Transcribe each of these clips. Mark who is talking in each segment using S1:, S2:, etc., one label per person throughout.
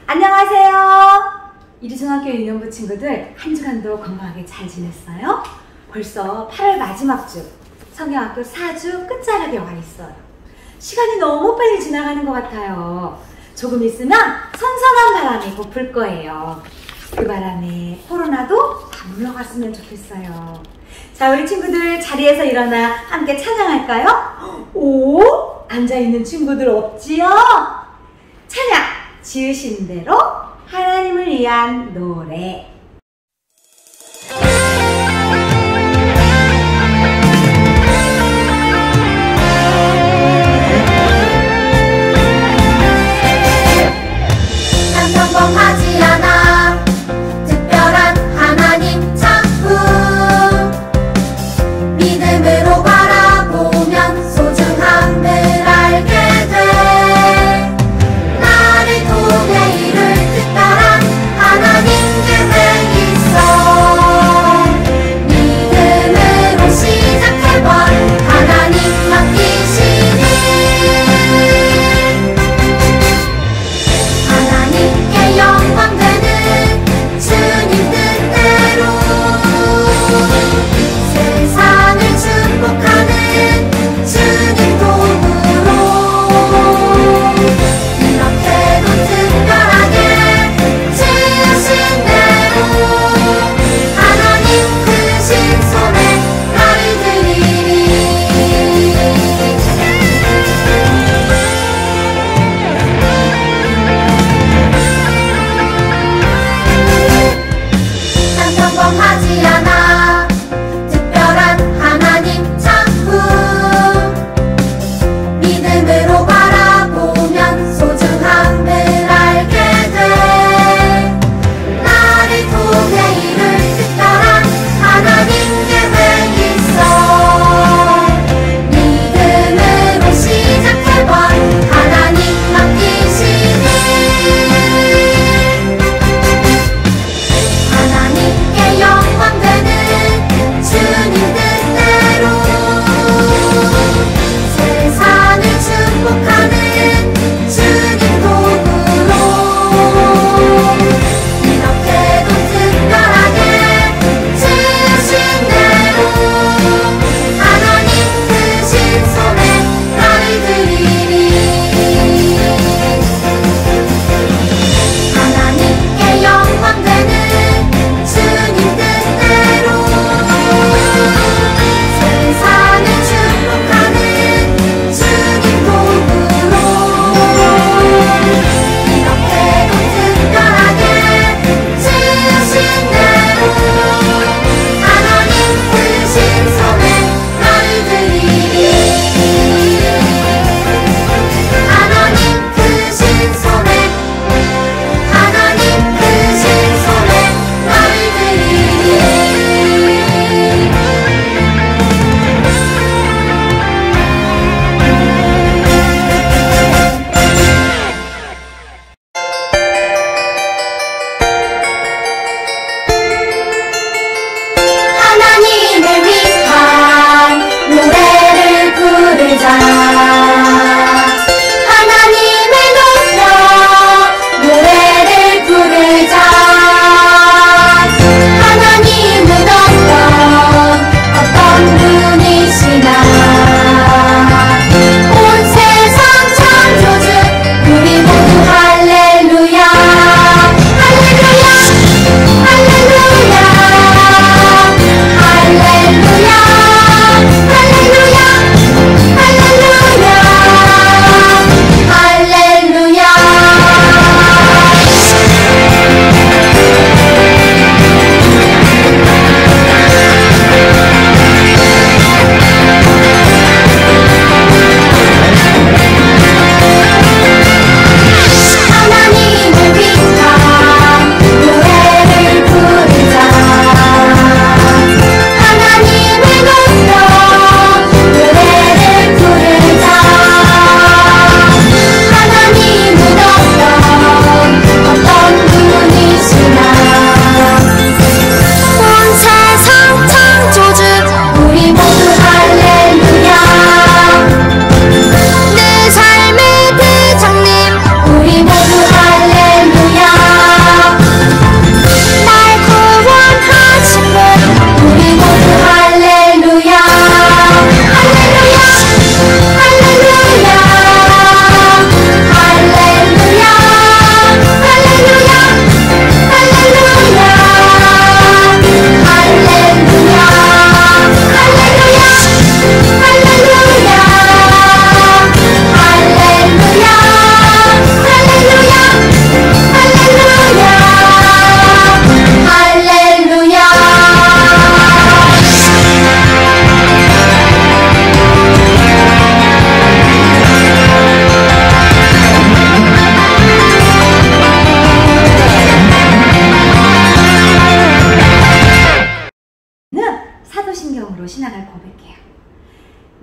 S1: 안녕하세요. 이리중학교 1년부 친구들 한 주간도 건강하게 잘 지냈어요? 벌써 8월 마지막 주, 성경학교 4주 끝자락에 와 있어요. 시간이 너무 빨리 지나가는 것 같아요. 조금 있으면 선선한 바람이 곧 불 거예요. 그 바람에 코로나도 다 물러갔으면 좋겠어요. 자, 우리 친구들 자리에서 일어나 함께 찬양할까요? 오? 앉아있는 친구들 없지요? 찬양! 지으신 대로 하나님을 위한 노래.
S2: 난 평범하지 않아 특별한 하나님 작품 믿음으로 바라보면 소중함을 알게 돼 나를 통해 이룰 특별한 하나님 계획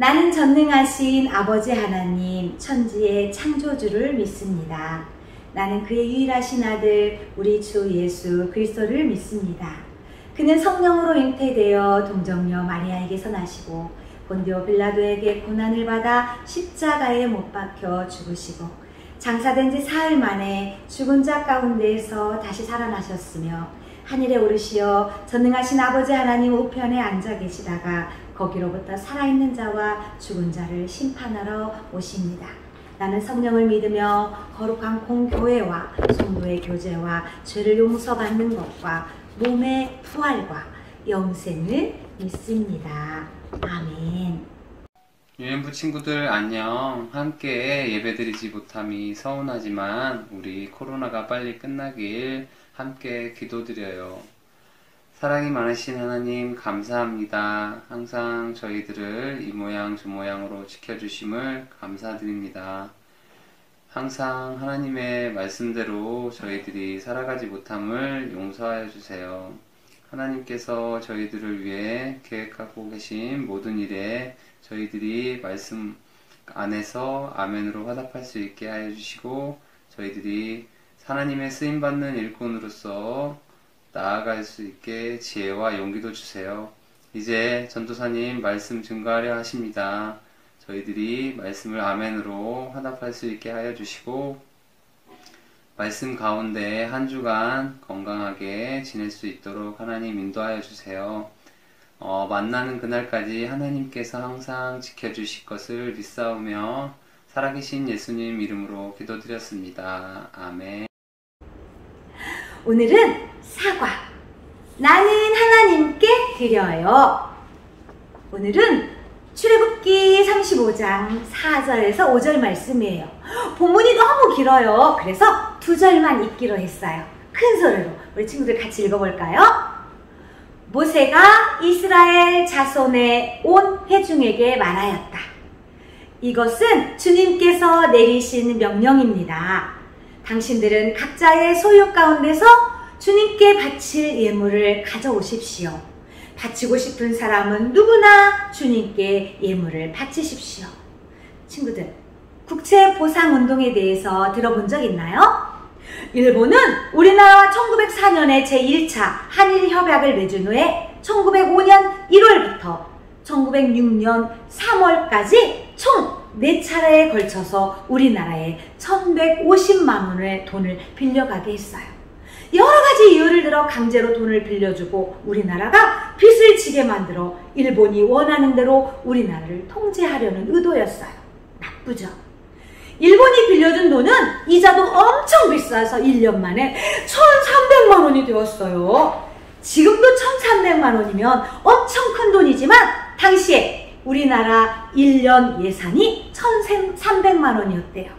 S1: 나는 전능하신 아버지 하나님, 천지의 창조주를 믿습니다. 나는 그의 유일하신 아들, 우리 주 예수 그리스도를 믿습니다. 그는 성령으로 잉태되어 동정녀 마리아에게서 나시고 본디오 빌라도에게 고난을 받아 십자가에 못 박혀 죽으시고 장사된 지 사흘 만에 죽은 자 가운데에서 다시 살아나셨으며 하늘에 오르시어 전능하신 아버지 하나님 우편에 앉아 계시다가 거기로부터 살아있는 자와 죽은 자를 심판하러 오십니다. 나는 성령을 믿으며 거룩한 공교회와 성도의 교제와 죄를 용서받는 것과 몸의 부활과 영생을 믿습니다. 아멘.
S3: 유년부 친구들 안녕. 함께 예배드리지 못함이 서운하지만 우리 코로나가 빨리 끝나길 함께 기도드려요. 사랑이 많으신 하나님 감사합니다. 항상 저희들을 이 모양 저 모양으로 지켜주심을 감사드립니다. 항상 하나님의 말씀대로 저희들이 살아가지 못함을 용서하여 주세요. 하나님께서 저희들을 위해 계획하고 계신 모든 일에 저희들이 말씀 안에서 아멘으로 화답할 수 있게 하여 주시고 저희들이 하나님의 쓰임받는 일꾼으로서 나아갈 수 있게 지혜와 용기도 주세요. 이제 전도사님 말씀 증거하려 하십니다. 저희들이 말씀을 아멘으로 화답할 수 있게 하여 주시고 말씀 가운데 한 주간 건강하게 지낼 수 있도록 하나님 인도하여 주세요. 만나는 그날까지 하나님께서 항상 지켜주실 것을 믿사오며 살아계신 예수님 이름으로 기도드렸습니다. 아멘.
S1: 오늘은 사과. 나는 하나님께 드려요. 오늘은 출애굽기 35장 4절에서 5절 말씀이에요. 본문이 너무 길어요. 그래서 2절만 읽기로 했어요. 큰 소리로 우리 친구들 같이 읽어볼까요? 모세가 이스라엘 자손의 온 회중에게 말하였다. 이것은 주님께서 내리신 명령입니다. 당신들은 각자의 소유 가운데서 주님께 바칠 예물을 가져오십시오. 바치고 싶은 사람은 누구나 주님께 예물을 바치십시오. 친구들, 국채보상운동에 대해서 들어본 적 있나요? 일본은 우리나라와 1904년에 제1차 한일협약을 맺은 후에 1905년 1월부터 1906년 3월까지 총 4차례에 걸쳐서 우리나라에 1150만 원의 돈을 빌려가게 했어요. 여러 가지 이유를 들어 강제로 돈을 빌려주고 우리나라가 빚을 지게 만들어 일본이 원하는 대로 우리나라를 통제하려는 의도였어요. 나쁘죠? 일본이 빌려준 돈은 이자도 엄청 비싸서 1년 만에 1300만 원이 되었어요. 지금도 1300만 원이면 엄청 큰 돈이지만 당시에 우리나라 1년 예산이 1300만 원이었대요.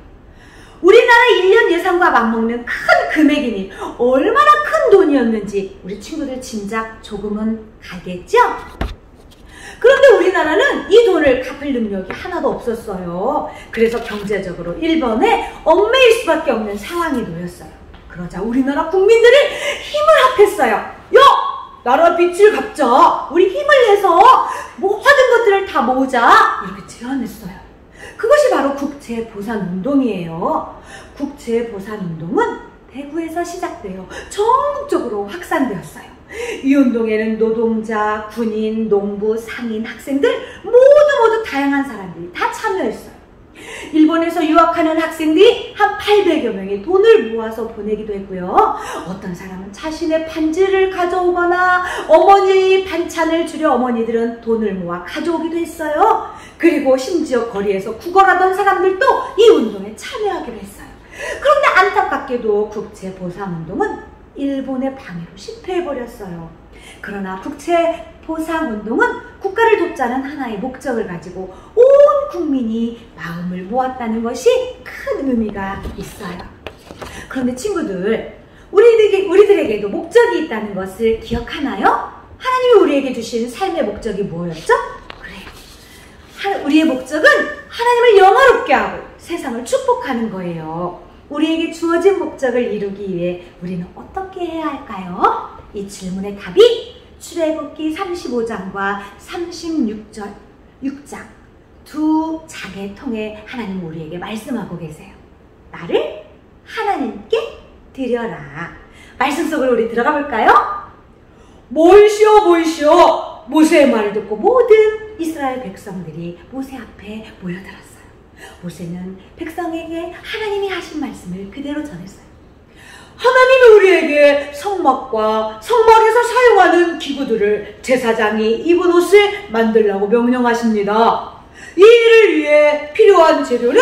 S1: 우리나라 1년 예산과 맞먹는 큰 금액이니 얼마나 큰 돈이었는지 우리 친구들 짐작 조금은 가겠죠? 그런데 우리나라는 이 돈을 갚을 능력이 하나도 없었어요. 그래서 경제적으로 일본에 얽매일 수밖에 없는 상황이 놓였어요. 그러자 우리나라 국민들이 힘을 합했어요. 야! 나라 빚을 갚자. 우리 힘을 내서 모든 것들을 다 모으자. 이렇게 제안했어요. 그것이 바로 국채보상운동이에요. 국채보상운동은 대구에서 시작되어 전국적으로 확산되었어요. 이 운동에는 노동자, 군인, 농부, 상인, 학생들 모두 다양한 사람들이 다 참여했어요. 일본에서 유학하는 학생들이 한 800여 명이 돈을 모아서 보내기도 했고요. 어떤 사람은 자신의 반지를 가져오거나 어머니 반찬을 주려 어머니들은 돈을 모아 가져오기도 했어요. 그리고 심지어 거리에서 구걸하던 사람들도 이 운동에 참여하기로 했어요. 그런데 안타깝게도 국채보상운동은 일본의 방해로 실패해버렸어요. 그러나 국채보상운동은 국가를 돕자는 하나의 목적을 가지고 온 국민이 마음을 모았다는 것이 큰 의미가 있어요. 그런데 친구들, 우리들에게도 목적이 있다는 것을 기억하나요? 하나님이 우리에게 주신 삶의 목적이 뭐였죠? 그래요. 우리의 목적은 하나님을 영화롭게 하고 세상을 축복하는 거예요. 우리에게 주어진 목적을 이루기 위해 우리는 어떻게 해야 할까요? 이 질문의 답이 출애굽기 35장과 36장 두 장의 통에 하나님 우리에게 말씀하고 계세요. 나를 하나님께 드려라. 말씀 속으로 우리 들어가 볼까요? 모이시오. 모세의 말을 듣고 모든 이스라엘 백성들이 모세 앞에 모여들었어요. 모세는 백성에게 하나님이 하신 말씀을 그대로 전했어요. 하나님이 우리에게 성막에서 사용하는 기구들을 제사장이 입은 옷을 만들라고 명령하십니다. 이 일을 위해 필요한 재료는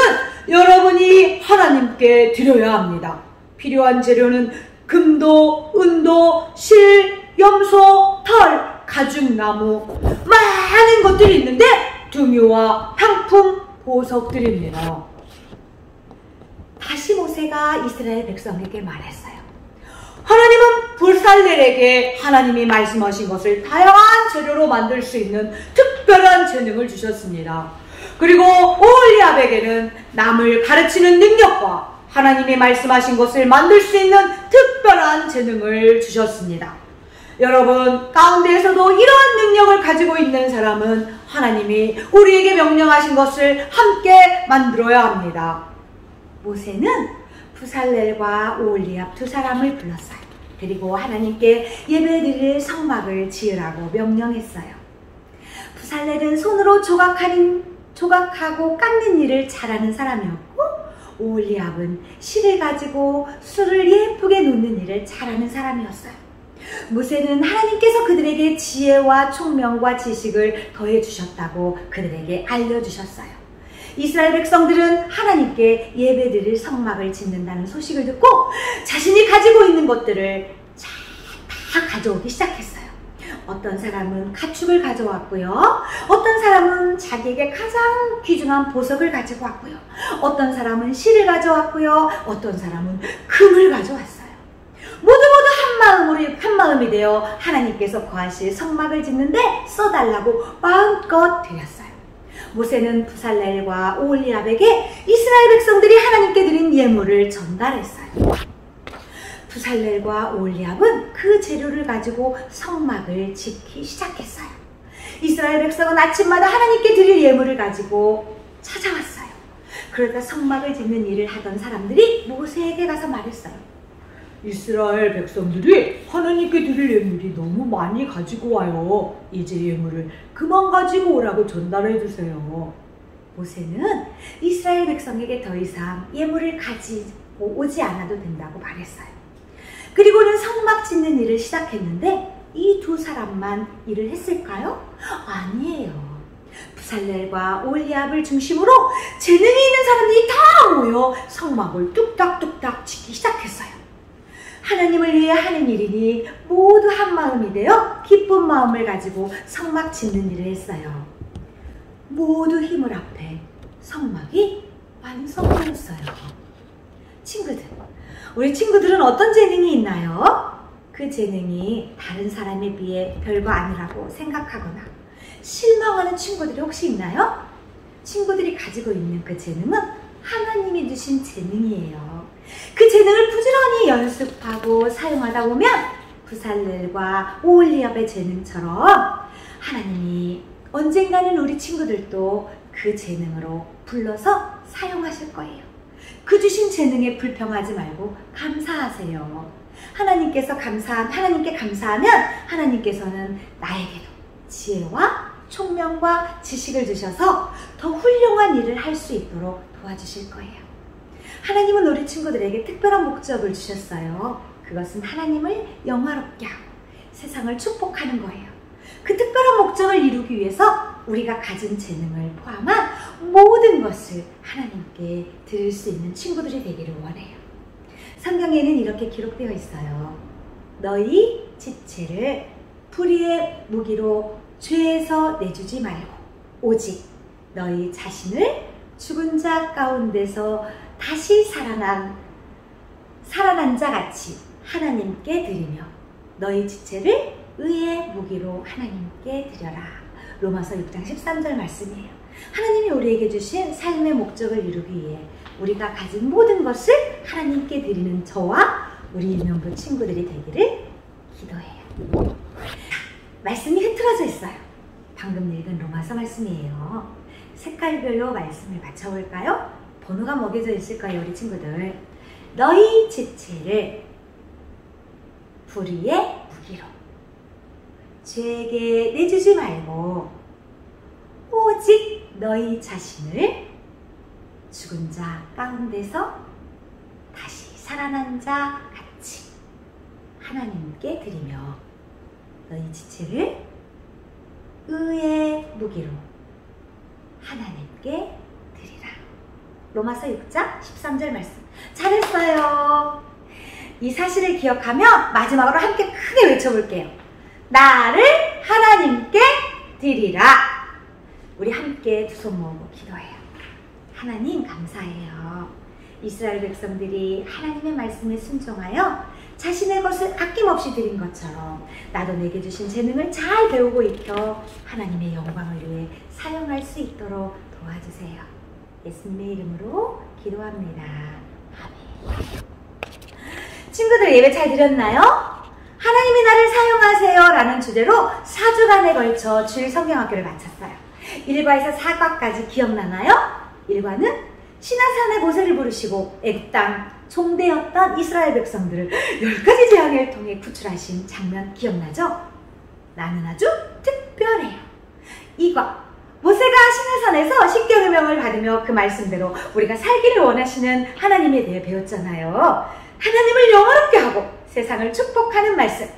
S1: 여러분이 하나님께 드려야 합니다. 필요한 재료는 금도, 은도, 실, 염소, 털, 가죽나무, 많은 것들이 있는데 등유와 향품, 보석들입니다. 다시 모세가 이스라엘 백성에게 말했어요. 하나님은 부살렐에게 하나님이 말씀하신 것을 다양한 재료로 만들 수 있는 특별한 재능을 주셨습니다. 그리고 오홀리압에게는 남을 가르치는 능력과 하나님이 말씀하신 것을 만들 수 있는 특별한 재능을 주셨습니다. 여러분 가운데에서도 이러한 능력을 가지고 있는 사람은 하나님이 우리에게 명령하신 것을 함께 만들어야 합니다. 모세는 부살렐과 오홀리압 두 사람을 불렀어요. 그리고 하나님께 예배드릴 성막을 지으라고 명령했어요. 부살렐은 손으로 조각하고 깎는 일을 잘하는 사람이었고, 오홀리압은 실을 가지고 술을 예쁘게 놓는 일을 잘하는 사람이었어요. 모세는 하나님께서 그들에게 지혜와 총명과 지식을 더해 주셨다고 그들에게 알려주셨어요. 이스라엘 백성들은 하나님께 예배드릴 성막을 짓는다는 소식을 듣고 자신이 가지고 있는 것들을 다 가져오기 시작했어요. 어떤 사람은 가축을 가져왔고요. 어떤 사람은 자기에게 가장 귀중한 보석을 가지고 왔고요. 어떤 사람은 실을 가져왔고요. 어떤 사람은 금을 가져왔어요. 모두 한 마음이 되어 하나님께서 거하실 성막을 짓는데 써달라고 마음껏 드렸어요. 모세는 부살렐과 오홀리압에게 이스라엘 백성들이 하나님께 드린 예물을 전달했어요. 부살렐과 오홀리압은 그 재료를 가지고 성막을 짓기 시작했어요. 이스라엘 백성은 아침마다 하나님께 드릴 예물을 가지고 찾아왔어요. 그러다 성막을 짓는 일을 하던 사람들이 모세에게 가서 말했어요. 이스라엘 백성들이 하나님께 드릴 예물이 너무 많이 가지고 와요. 이제 예물을 그만 가지고 오라고 전달해 주세요. 모세는 이스라엘 백성에게 더 이상 예물을 가지고 오지 않아도 된다고 말했어요. 그리고는 성막 짓는 일을 시작했는데 이 두 사람만 일을 했을까요? 아니에요. 부살렐과 오홀리압을 중심으로 재능이 있는 사람들이 다 모여 성막을 뚝딱뚝딱 짓기 시작했어요. 하나님을 위해 하는 일이니 모두 한 마음이 되어 기쁜 마음을 가지고 성막 짓는 일을 했어요. 모두 힘을 합해 성막이 완성되었어요. 친구들, 우리 친구들은 어떤 재능이 있나요? 그 재능이 다른 사람에 비해 별거 아니라고 생각하거나 실망하는 친구들이 혹시 있나요? 친구들이 가지고 있는 그 재능은 하나님이 주신 재능이에요. 그 재능을 부지런히 연습하고 사용하다 보면 부살렐과 오홀리압의 재능처럼 하나님이 언젠가는 우리 친구들도 그 재능으로 불러서 사용하실 거예요. 그 주신 재능에 불평하지 말고 감사하세요. 하나님께 감사하면 하나님께서는 나에게도 지혜와 총명과 지식을 주셔서 더 훌륭한 일을 할 수 있도록 도와주실 거예요. 하나님은 우리 친구들에게 특별한 목적을 주셨어요. 그것은 하나님을 영화롭게 하고 세상을 축복하는 거예요. 그 특별한 목적을 이루기 위해서 우리가 가진 재능을 포함한 모든 것을 하나님께 드릴 수 있는 친구들이 되기를 원해요. 성경에는 이렇게 기록되어 있어요. 너희 지체를 불의의 무기로 죄에서 내주지 말고 오직 너희 자신을 죽은 자 가운데서 다시 살아난 자 같이 하나님께 드리며 너희 지체를 의의 무기로 하나님께 드려라. 로마서 6장 13절 말씀이에요. 하나님이 우리에게 주신 삶의 목적을 이루기 위해 우리가 가진 모든 것을 하나님께 드리는 저와 우리 유년부 친구들이 되기를 기도해요. 말씀이 흐트러져 있어요. 방금 읽은 로마서 말씀이에요. 색깔별로 말씀을 맞춰볼까요? 번호가 먹여져 있을 거예요, 우리 친구들. 너희 지체를 불의의 무기로 죄에게 내주지 말고 오직 너희 자신을 죽은 자 가운데서 다시 살아난 자 같이 하나님께 드리며 너희 지체를 의의 무기로 하나님께 드리라. 로마서 6장 13절 말씀. 잘했어요. 이 사실을 기억하며 마지막으로 함께 크게 외쳐볼게요. 나를 하나님께 드리라. 우리 함께 두 손 모으고 기도해요. 하나님 감사해요. 이스라엘 백성들이 하나님의 말씀에 순종하여 자신의 것을 아낌없이 드린 것처럼 나도 내게 주신 재능을 잘 배우고 익혀 하나님의 영광을 위해 사용할 수 있도록 도와주세요. 예수님의 이름으로 기도합니다. 아멘. 친구들 예배 잘 드렸나요? 하나님이 나를 사용하세요 라는 주제로 4주간에 걸쳐 주일 성경학교를 마쳤어요. 1과에서 4과까지 기억나나요? 1과는 시나산의 모세를 부르시고 애굽 땅 종되었던 이스라엘 백성들을 10가지 재앙을 통해 구출하신 장면 기억나죠? 나는 아주 특별해요. 2과 모세가 시내산에서 십계명의 명을 받으며 그 말씀대로 우리가 살기를 원하시는 하나님에 대해 배웠잖아요. 하나님을 영화롭게 하고 세상을 축복하는 말씀.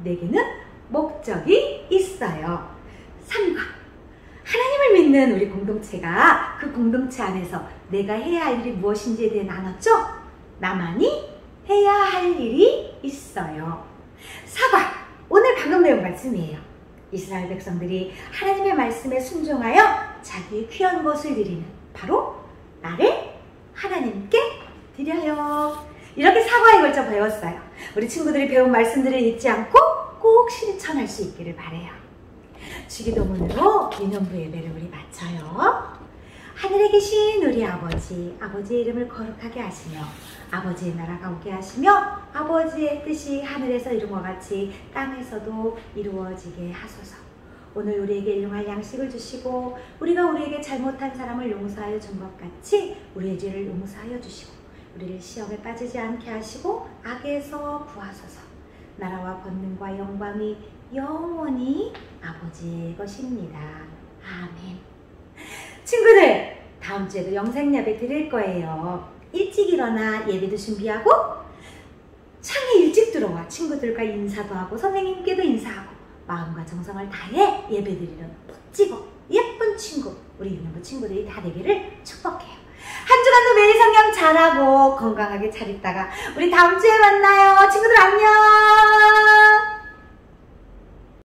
S1: 내게는 목적이 있어요. 3과 하나님을 믿는 우리 공동체가 그 공동체 안에서 내가 해야 할 일이 무엇인지에 대해 나눴죠? 나만이 해야 할 일이 있어요. 4과 오늘 방금 배운 말씀이에요. 이스라엘 백성들이 하나님의 말씀에 순종하여 자기의 귀한 것을 드리는 바로 나를 하나님께 드려요. 이렇게 4과에 걸쳐 배웠어요. 우리 친구들이 배운 말씀들을 잊지 않고 꼭 실천할 수 있기를 바라요. 주기도문으로 유년부 예배를 우리 마쳐요. 하늘에 계신 우리 아버지, 아버지의 이름을 거룩하게 하시며 아버지의 나라가 오게 하시며 아버지의 뜻이 하늘에서 이룬 것 같이 땅에서도 이루어지게 하소서. 오늘 우리에게 일용할 양식을 주시고 우리가 우리에게 잘못한 사람을 용서하여 준 것 같이 우리의 죄를 용서하여 주시고 우리를 시험에 빠지지 않게 하시고 악에서 구하소서. 나라와 권능과 영광이 영원히 아버지의 것입니다. 아멘. 친구들, 다음 주에도 영상 예배 드릴 거예요. 일찍 일어나 예배도 준비하고 창에 일찍 들어와 친구들과 인사도 하고 선생님께도 인사하고 마음과 정성을 다해 예배 드리는 멋지고 예쁜 친구, 우리 유년부 친구들이 다 되기를 축복해요. 한 주간도 매일 성경 잘하고 건강하게 잘 있다가 우리 다음 주에 만나요. 친구들